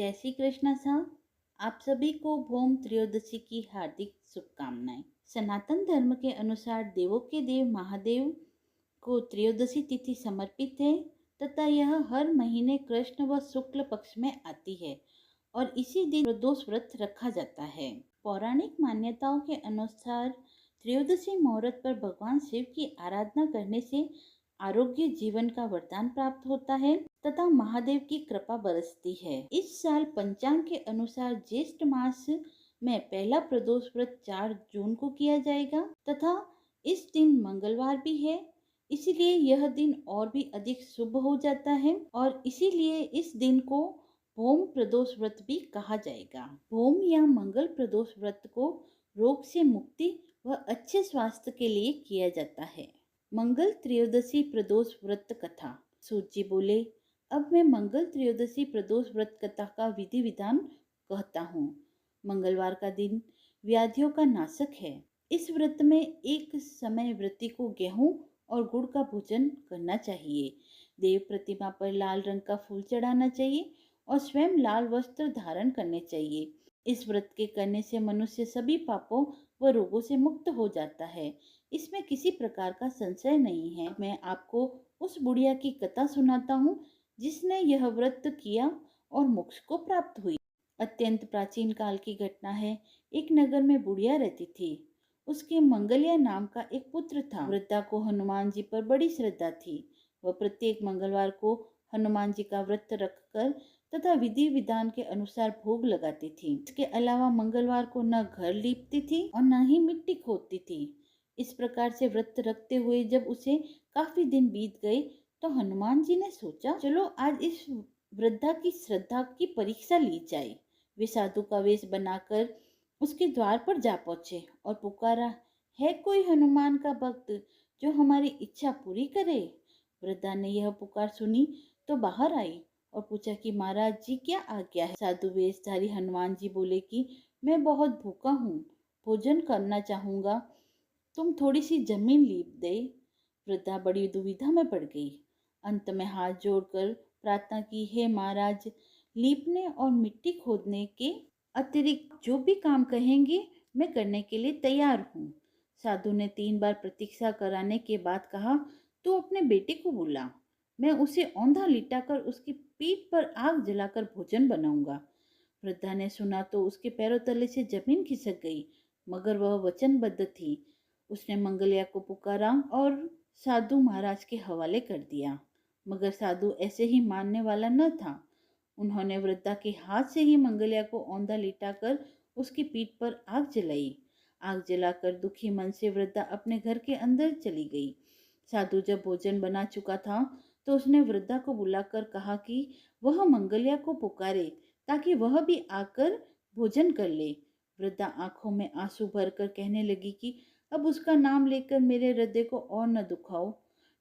जय श्री कृष्ण साहब। आप सभी को भौम त्रयोदशी की हार्दिक शुभकामनाएं। सनातन धर्म के अनुसार देवों के देव महादेव को त्रयोदशी तिथि समर्पित है तथा यह हर महीने कृष्ण व शुक्ल पक्ष में आती है और इसी दिन प्रदोष व्रत रखा जाता है। पौराणिक मान्यताओं के अनुसार त्रयोदशी मुहूर्त पर भगवान शिव की आराधना करने से आरोग्य जीवन का वरदान प्राप्त होता है तथा महादेव की कृपा बरसती है। इस साल पंचांग के अनुसार ज्येष्ठ मास में पहला प्रदोष व्रत 4 जून को किया जाएगा तथा इस दिन मंगलवार भी है, इसीलिए यह दिन और भी अधिक शुभ हो जाता है और इसीलिए इस दिन को भौम प्रदोष व्रत भी कहा जाएगा। भौम या मंगल प्रदोष व्रत को रोग से मुक्ति व अच्छे स्वास्थ्य के लिए किया जाता है। मंगल त्रयोदशी प्रदोष व्रत कथा। सूत जी बोले, अब मैं मंगल त्रयोदशी प्रदोष व्रत कथा का विधि विधान कहता हूँ। मंगलवार का दिन व्याधियों का नाशक है। इस व्रत में एक समय व्रती को गेहूं और गुड़ का भोजन करना चाहिए। देव प्रतिमा पर लाल रंग का फूल चढ़ाना चाहिए और स्वयं लाल वस्त्र धारण करने चाहिए। इस व्रत के करने से मनुष्य सभी पापों व रोगों से मुक्त हो जाता है। इसमें किसी प्रकार का संशय नहीं है। मैं आपको उस बुढ़िया की कथा सुनाता हूँ जिसने यह व्रत किया और मोक्ष को प्राप्त हुई। अत्यंत प्राचीन काल की घटना है। एक नगर में बुढ़िया रहती थी। उसके मंगलिया नाम का एक पुत्र था। वृद्धा को हनुमान जी पर बड़ी श्रद्धा थी। वह प्रत्येक मंगलवार को हनुमान जी का व्रत रखकर तथा विधि विधान के अनुसार भोग लगाती थी। इसके अलावा मंगलवार को न घर लीपती थी और न ही मिट्टी खोदती थी। इस प्रकार से व्रत रखते हुए जब उसे काफी दिन बीत गए तो हनुमान जी ने सोचा, चलो आज इस वृद्धा की श्रद्धा की परीक्षा ली जाए। वे साधु का वेश बनाकर उसके द्वार पर जा पहुंचे और पुकारा, है कोई हनुमान का भक्त जो हमारी इच्छा पूरी करे। वृद्धा ने यह पुकार सुनी तो बाहर आई और पूछा कि महाराज जी क्या आज्ञा है। साधु वेशधारी हनुमान जी बोले कि मैं बहुत भूखा हूँ, भोजन करना चाहूँगा, तुम थोड़ी सी जमीन लीप दे। वृद्धा बड़ी दुविधा में पड़ गई। अंत में हाथ जोड़कर प्रार्थना की, हे महाराज, लीपने और मिट्टी खोदने के अतिरिक्त जो भी काम कहेंगे मैं करने के लिए तैयार हूँ। साधु ने 3 बार प्रतीक्षा कराने के बाद कहा, तू अपने बेटे को बुला, मैं उसे औंधा लिटाकर उसकी पीठ पर आग जलाकर भोजन बनाऊंगा। वृद्धा ने सुना तो उसके पैरों तले से जमीन खिसक गई, मगर वह वचनबद्ध थी। उसने मंगलिया को पुकारा और साधु महाराज के हवाले कर दिया, मगर साधु ऐसे ही मानने वाला न था। उन्होंने वृद्धा के हाथ से ही मंगलिया को औंधा लिटाकर उसकी पीठ पर आग जलाई। आग जलाकर दुखी मन से वृद्धा अपने घर के अंदर चली गई। साधु जब भोजन बना चुका था तो उसने वृद्धा को बुलाकर कहा कि वह मंगलिया को पुकारे ताकि वह भी आकर भोजन कर ले। वृद्धा आंखों में आंसू भरकर कहने लगी कि अब उसका नाम लेकर मेरे हृदय को और न दुखाओ।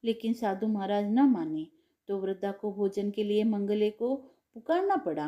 लेकिन साधु महाराज न माने तो वृद्धा को भोजन के लिए मंगले को पुकारना पड़ा।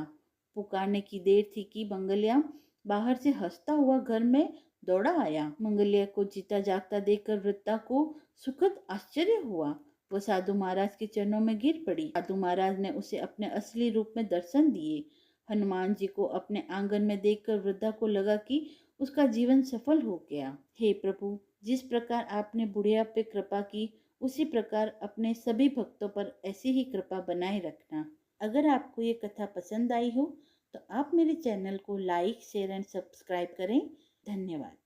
पुकारने की देर थी कि मंगलिया बाहर से हंसता हुआ घर में दौड़ा आया। मंगलिया को जीता जागता देखकर वृद्धा को सुखद आश्चर्य हुआ। वो साधु महाराज के चरणों में गिर पड़ी। साधु महाराज ने उसे अपने असली रूप में दर्शन दिए। हनुमान जी को अपने आंगन में देखकर वृद्धा को लगा कि उसका जीवन सफल हो गया। हे प्रभु, जिस प्रकार आपने बुढ़िया पे कृपा की, उसी प्रकार अपने सभी भक्तों पर ऐसी ही कृपा बनाए रखना। अगर आपको ये कथा पसंद आई हो तो आप मेरे चैनल को लाइक, शेयर एंड सब्सक्राइब करें। धन्यवाद।